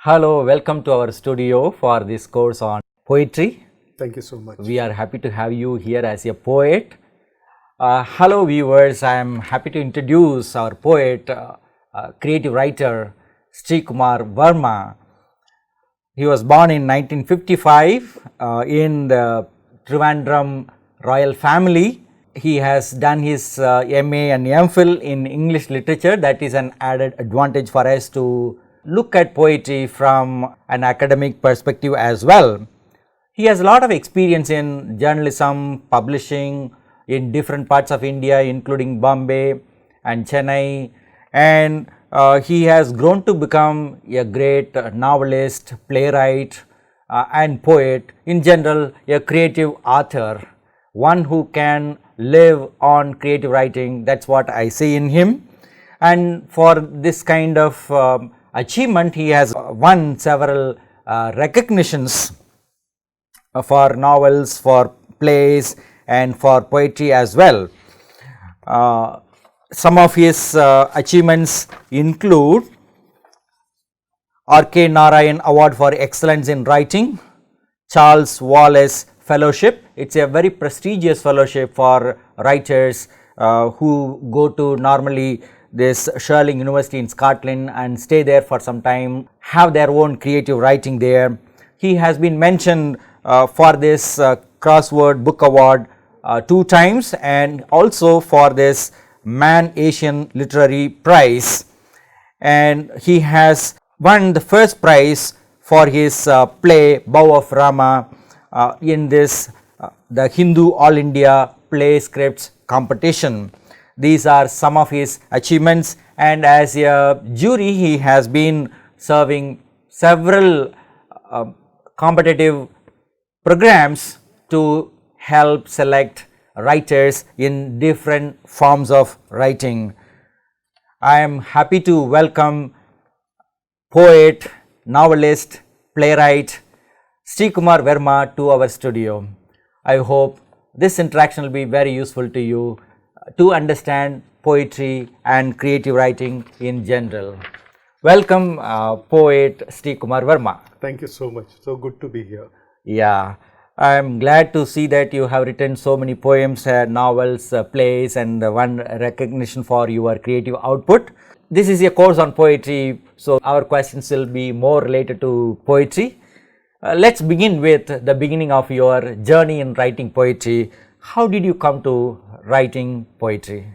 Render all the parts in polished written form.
Hello, welcome to our studio for this course on poetry. Thank you so much. We are happy to have you here as a poet. Hello viewers, I am happy to introduce our poet, creative writer Sri Kumar Verma. He was born in 1955 in the Trivandrum royal family. He has done his MA and MPhil in English literature. That is an added advantage for us to look at poetry from an academic perspective as well. He has a lot of experience in journalism, publishing in different parts of India including Bombay and Chennai, and he has grown to become a great novelist, playwright and poet, in general a creative author, one who can live on creative writing. That is what I see in him, and for this kind of achievement he has won several recognitions for novels, for plays and for poetry as well. Some of his achievements include R.K. Narayan Award for Excellence in Writing, Charles Wallace Fellowship. It is a very prestigious fellowship for writers who go to normally this Stirling University in Scotland and stay there for some time, have their own creative writing there. He has been mentioned for this Crossword Book Award 2 times and also for this Man Asian Literary Prize, and he has won the first prize for his play Bow of Rama in this the Hindu All India Play Scripts competition. These are some of his achievements, and as a jury he has been serving several competitive programs to help select writers in different forms of writing. I am happy to welcome poet, novelist, playwright Sri Kumar Verma to our studio. I hope this interaction will be very useful to you to understand poetry and creative writing in general. Welcome poet Sri Kumar Verma. Thank you so much. So good to be here. Yeah, I am glad to see that you have written so many poems, novels, plays and one recognition for your creative output. This is a course on poetry, so our questions will be more related to poetry. Let's begin with the beginning of your journey in writing poetry. How did you come to writing poetry?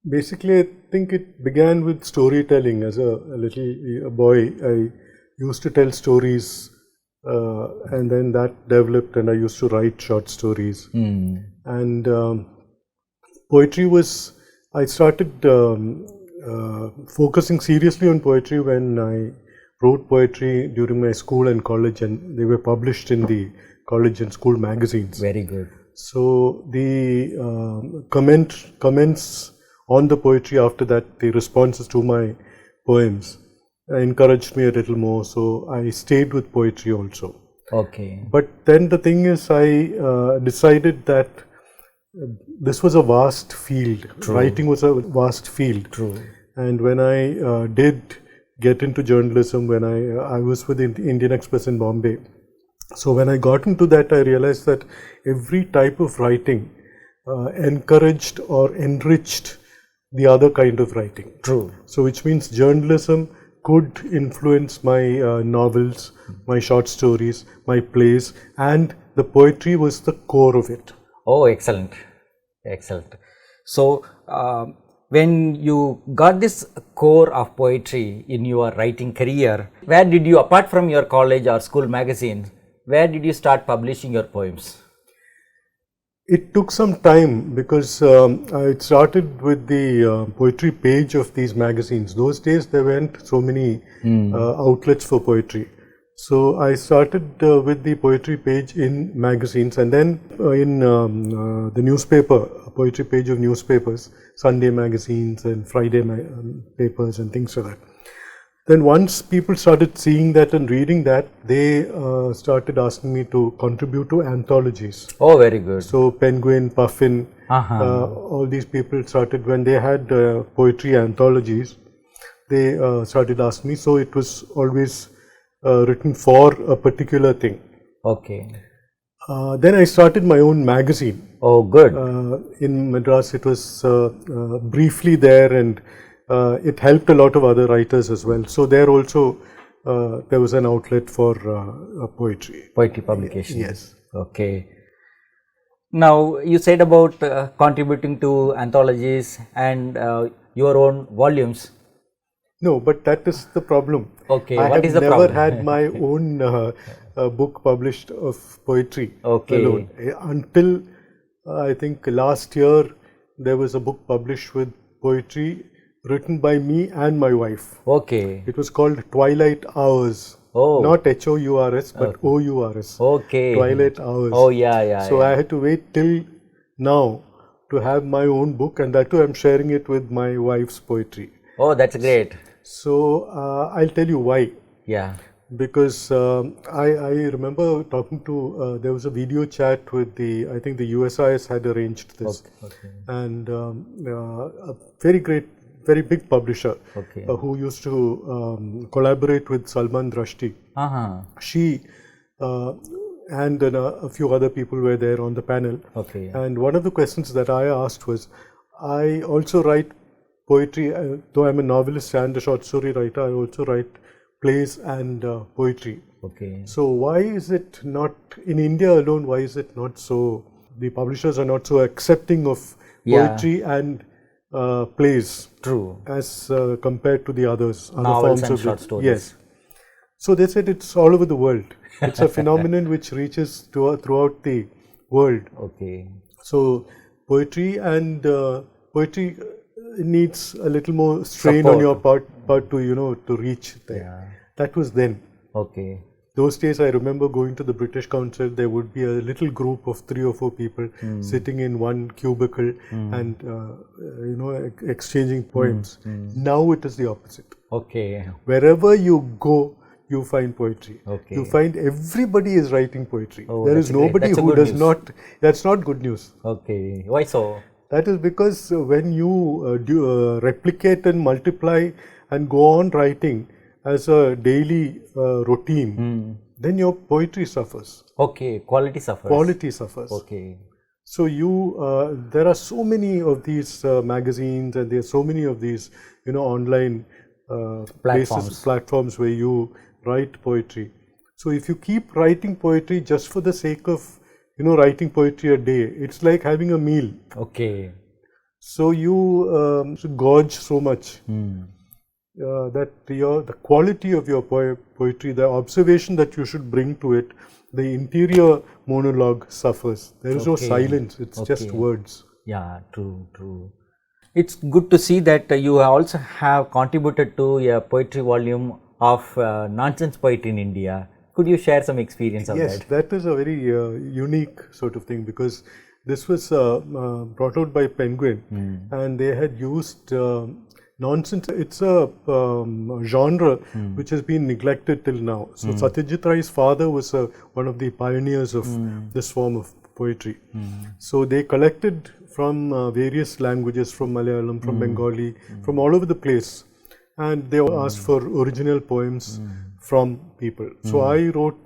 Basically, I think it began with storytelling. As a little boy, I used to tell stories and then that developed and I used to write short stories. And poetry was, I started focusing seriously on poetry when I wrote poetry during my school and college, and they were published in the college and school magazines. Very good. So the comments on the poetry after that, the responses to my poems encouraged me a little more, so I stayed with poetry also. Okay. But then the thing is, I decided that this was a vast field. True. Writing was a vast field. True. And when I did get into journalism, when I was with the Indian Express in Bombay, so when I got into that, I realized that every type of writing encouraged or enriched the other kind of writing. True. So which means journalism could influence my novels, my short stories, my plays, and the poetry was the core of it. Oh, excellent, excellent. So when you got this core of poetry in your writing career, where did you, apart from your college or school magazines, where did you start publishing your poems? It took some time because I started with the poetry page of these magazines. Those days there weren't so many outlets for poetry. So I started with the poetry page in magazines, and then in the newspaper, poetry page of newspapers, Sunday magazines and Friday papers and things like that. Then once people started seeing that and reading that, they started asking me to contribute to anthologies. Oh, very good. So Penguin, Puffin, all these people started, when they had poetry anthologies, they started asking me. So it was always written for a particular thing. Okay. Then I started my own magazine. Oh, good. In Madras, it was briefly there, and it helped a lot of other writers as well. So there also there was an outlet for poetry. Poetry publication. Yes. Okay. Now you said about contributing to anthologies and your own volumes. No, but that is the problem. Okay, I what have is the never problem? had my own book published of poetry Okay. alone. Until I think last year, there was a book published with poetry written by me and my wife. Okay. It was called Twilight Hours. Oh. Not H-O-U-R-S, but O-U-R-S. Okay. Twilight Hours. Oh, yeah. So I had to wait till now to have my own book, and that too I'm sharing it with my wife's poetry. Oh, that's great. So I'll tell you why. Yeah. Because I remember talking to, there was a video chat with I think the USIS had arranged this. Okay. And a very big publisher Okay. who used to collaborate with Salman Rushdie. She and a few other people were there on the panel. Okay. And one of the questions that I asked was, I also write poetry, though I'm a novelist and a short story writer, I also write plays and poetry. Okay. So why is it not, in India alone, why is it not so, the publishers are not so accepting of poetry and plays? True. As compared to the others. Novels other and forms short of stories. Yes. So they said it's all over the world. It's a phenomenon which reaches throughout the world. Okay. So poetry poetry needs a little more strain Support. on your part to to reach there. Yeah. That was then. Okay. Those days I remember going to the British Council, there would be a little group of 3 or 4 people sitting in one cubicle and exchanging poems. Now it is the opposite. Okay. Wherever you go, you find poetry. Okay. You find everybody is writing poetry. Oh, there that's is great. nobody That's a who good does news. not. That's not good news. Okay. Why so? That is because when you replicate and multiply and go on writing as a daily routine, then your poetry suffers. Okay. Quality suffers. Quality suffers. Okay. So there are so many of these magazines, and there are so many of these, online platforms where you write poetry. So if you keep writing poetry just for the sake of, writing poetry a day, it's like having a meal. Okay. So you gorge so much that the quality of your poetry, the observation that you should bring to it, the interior monologue suffers. There is no silence, it's just words. Yeah, true. It's good to see that you also have contributed to a poetry volume of nonsense poetry in India. Could you share some experience of that? Yes, that is a very unique sort of thing, because this was brought out by Penguin, and they had used nonsense. It's a genre which has been neglected till now. So Satyajit Ray's father was one of the pioneers of this form of poetry. So they collected from various languages, from Malayalam, from Bengali, from all over the place, and they asked for original poems from people. So I wrote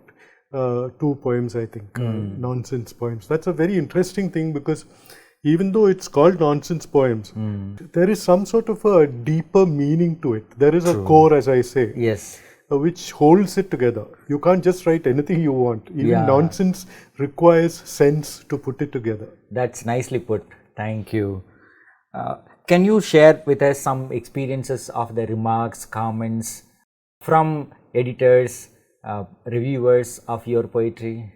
2 poems, I think, nonsense poems. That's a very interesting thing, because even though it's called nonsense poems, there is some sort of a deeper meaning to it. There is a core, as I say, Yes. Which holds it together. You can't just write anything you want. Even nonsense requires sense to put it together. That's nicely put. Thank you. Can you share with us some experiences of the remarks, comments from editors, reviewers of your poetry,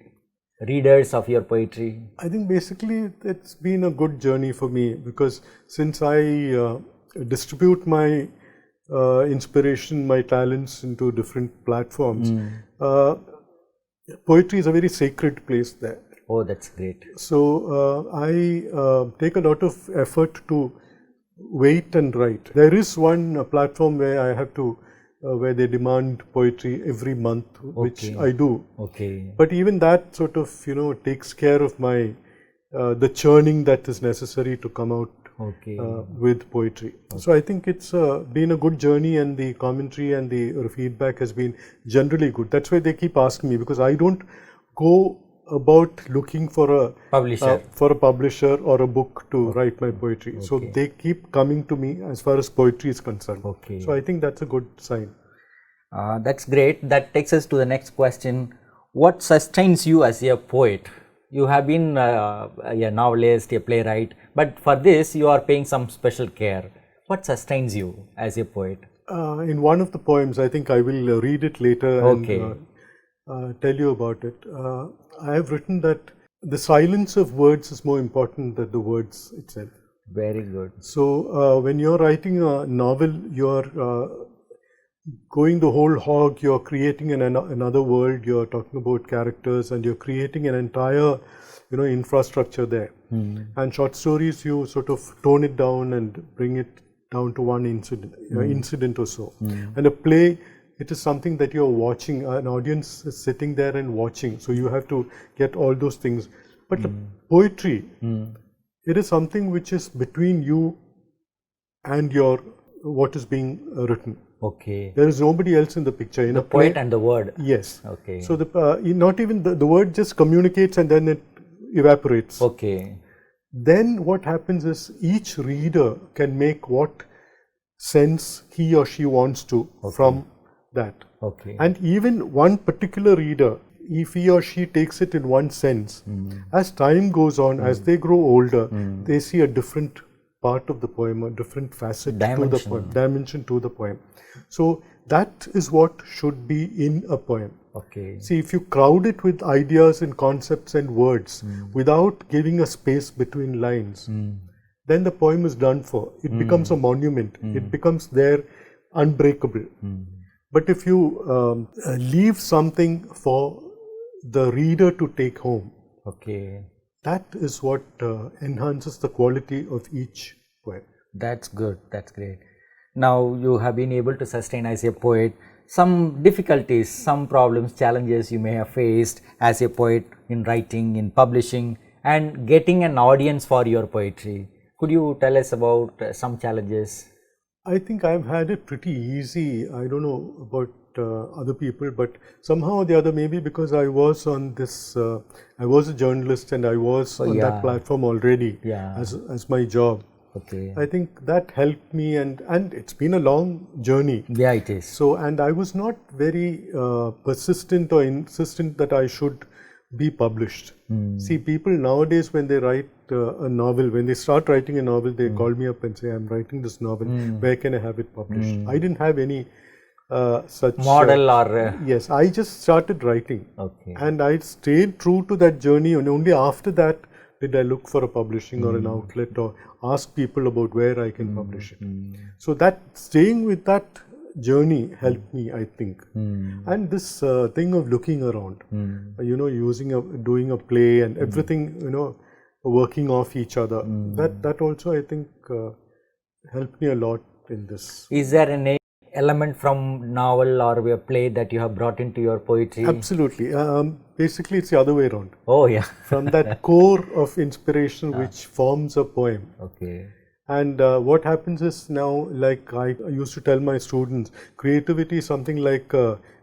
readers of your poetry? I think basically it's been a good journey for me, because since I distribute my inspiration, my talents into different platforms, poetry is a very sacred place there. Oh, that's great. So I take a lot of effort to wait and write. There is one platform where I have to, where they demand poetry every month, which I do. Okay. But even that sort of, takes care of my, the churning that is necessary to come out Okay. with poetry. So I think it's been a good journey, and the commentary and the feedback has been generally good. That's why they keep asking me, because I don't go about looking for a publisher or a book to write my poetry. So they keep coming to me as far as poetry is concerned. Okay. So I think that's a good sign. That's great. That takes us to the next question. What sustains you as a poet? You have been a novelist, a playwright, but for this you are paying some special care. What sustains you as a poet? In one of the poems, I think I will read it later Okay. and tell you about it. I have written that the silence of words is more important than the words itself. Very good. So when you're writing a novel, you're going the whole hog, you're creating another world, you're talking about characters, and you're creating an entire, infrastructure there. And short stories, you sort of tone it down and bring it down to one incident or so. And a play, it is something that you're watching, an audience is sitting there and watching, so you have to get all those things. But the poetry, it is something which is between you and what is being written. Okay. There is nobody else in the picture. In the poet and the word. Yes. Okay. So not even the word just communicates and then it evaporates. Okay. Then what happens is each reader can make what sense he or she wants to from that. Okay. And even one particular reader, if he or she takes it in one sense, as time goes on, as they grow older, they see a different part of the poem, a different facet to the poem, dimension to the poem. So that is what should be in a poem. Okay. See, if you crowd it with ideas and concepts and words without giving a space between lines, then the poem is done for. It becomes a monument. It becomes there, unbreakable. But if you leave something for the reader to take home, that is what enhances the quality of each poem. That's good. That's great. Now you have been able to sustain as a poet some difficulties, some problems, challenges you may have faced as a poet in writing, in publishing, and getting an audience for your poetry. Could you tell us about some challenges? I think I've had it pretty easy. I don't know about other people, but somehow or the other, maybe because I was on this, I was a journalist and I was on that platform already as my job. Okay. I think that helped me, and it's been a long journey. Yeah, it is. So, and I was not very persistent or insistent that I should be published. See, people nowadays, when they write a novel, when they start writing a novel, they call me up and say, I'm writing this novel, where can I have it published? I didn't have any such model or yes, I just started writing. Okay. And I stayed true to that journey, and only after that did I look for a publishing or an outlet or ask people about where I can publish it. So that staying with that journey helped me, I think. And this thing of looking around, doing a play and everything, working off each other, that also I think helped me a lot in this. Is there an element from novel or a play that you have brought into your poetry? Absolutely. Basically, it's the other way around. Oh, yeah. From that core of inspiration which forms a poem. Okay. And what happens is now, like I used to tell my students, creativity is something like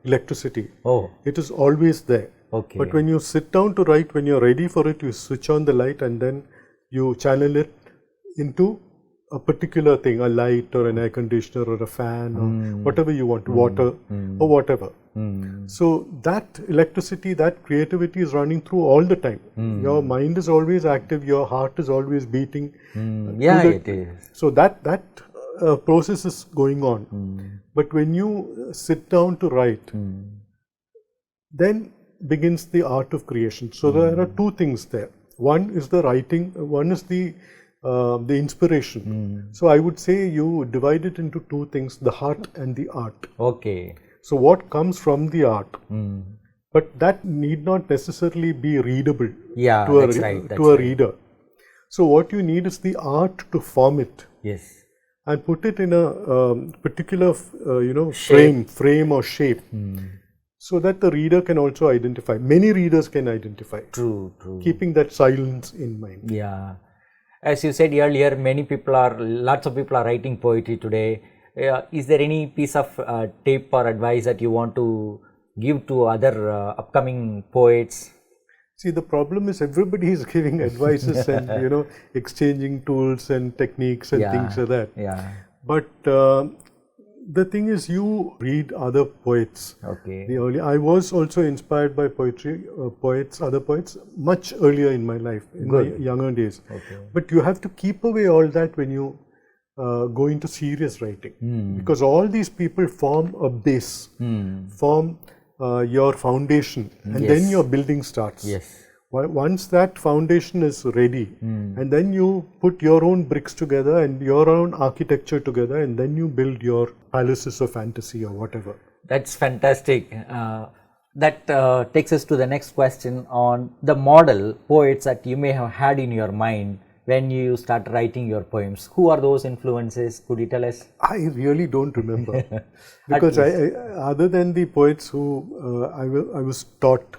electricity. Oh. It is always there. Okay. But when you sit down to write, when you're ready for it, you switch on the light and then you channel it into a particular thing, a light or an air conditioner or a fan or whatever you want, water or whatever. So that electricity, that creativity is running through all the time. Your mind is always active, your heart is always beating. Yeah, it is. So that process is going on. But when you sit down to write, then begins the art of creation. So there are two things there. One is the writing, one is the inspiration. So I would say you divide it into two things, the heart and the art. Okay. So what comes from the art, but that need not necessarily be readable to a reader. So what you need is the art to form it. Yes. And put it in a particular frame or shape. So that the reader can also identify. Many readers can identify. True. Keeping that silence in mind. Yeah. as you said earlier, lots of people are writing poetry today. Is there any piece of tip or advice that you want to give to other upcoming poets? See, the problem is everybody is giving advices and, you know, exchanging tools and techniques and things like that. Yeah. But the thing is, you read other poets. Okay. I was also inspired by poetry, other poets, much earlier in my life, in my younger days. Okay. But you have to keep away all that when you go into serious writing, because all these people form a base, form your foundation, and then your building starts. Yes. Once that foundation is ready, and then you put your own bricks together and your own architecture together, and then you build your palaces of fantasy or whatever. That's fantastic. That takes us to the next question on the model poets that you may have had in your mind when you start writing your poems. Who are those influences? Could you tell us? I really don't remember, because I other than the poets who I was taught,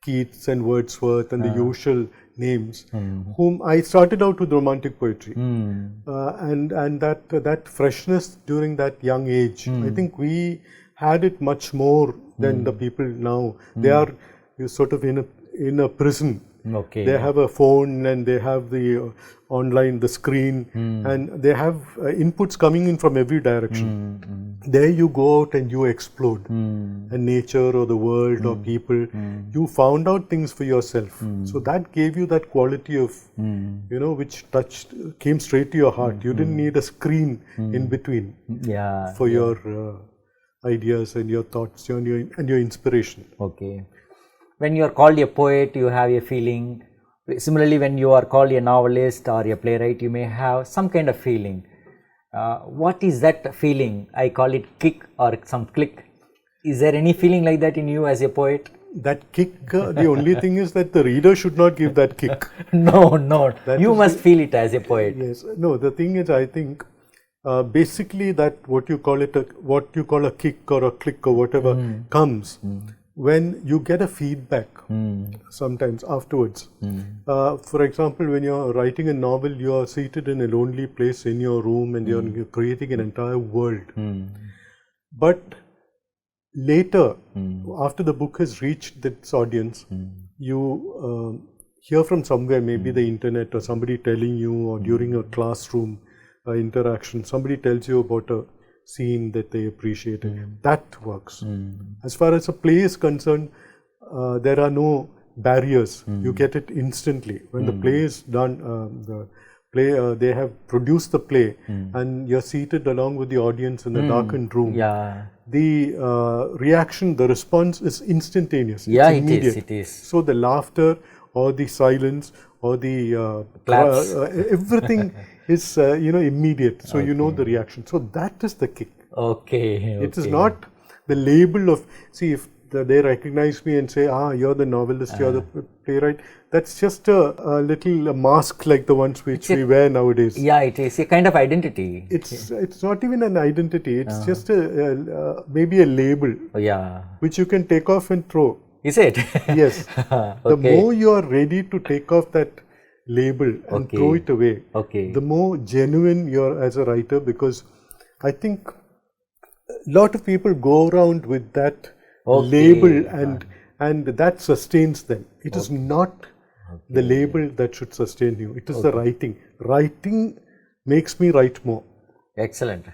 Keats and Wordsworth and the usual names, whom I started out with romantic poetry, and that freshness during that young age, I think we had it much more than the people now. They are sort of in a prison. Okay. They have a phone and they have the online, the screen, and they have inputs coming in from every direction. There you go out and you explode, and nature or the world or people, you found out things for yourself. So that gave you that quality of, you know, which came straight to your heart. You didn't need a screen in between for your ideas and your thoughts and your inspiration. Okay. When you are called a poet, you have a feeling. Similarly, when you are called a novelist or a playwright, you may have some kind of feeling. What is that feeling? I call it kick or some click. Is there any feeling like that in you as a poet? That kick, the only thing is that the reader should not give that kick. No. You must feel it as a poet. Yes. No, the thing is, I think basically that what you call a kick or a click or whatever comes when you get a feedback sometimes afterwards. For example, when you're writing a novel, you're seated in a lonely place in your room and you're creating an entire world. But later, after the book has reached its audience, you hear from somewhere, maybe the internet or somebody telling you, or during a classroom interaction, somebody tells you about a scene that they appreciated. That works. As far as a play is concerned, there are no barriers. You get it instantly. When the play is done, they have produced the play and you're seated along with the audience in a darkened room. The reaction, the response is instantaneous. Yeah, it's immediate. it is. So the laughter or the silence or the claps, everything is immediate. So you know the reaction. So that is the kick. Okay. It is not the label of, see, if they recognize me and say, you're the novelist, you're the playwright, that's just a little mask like the ones which we wear nowadays. Yeah, it is a kind of identity. It's not even an identity. It's just maybe a label. Which you can take off and throw. Is it? Yes. The more you are ready to take off that label and throw it away, the more genuine you are as a writer, because I think a lot of people go around with that label and that sustains them. It is not the label that should sustain you. It is the writing. Writing makes me write more. Excellent.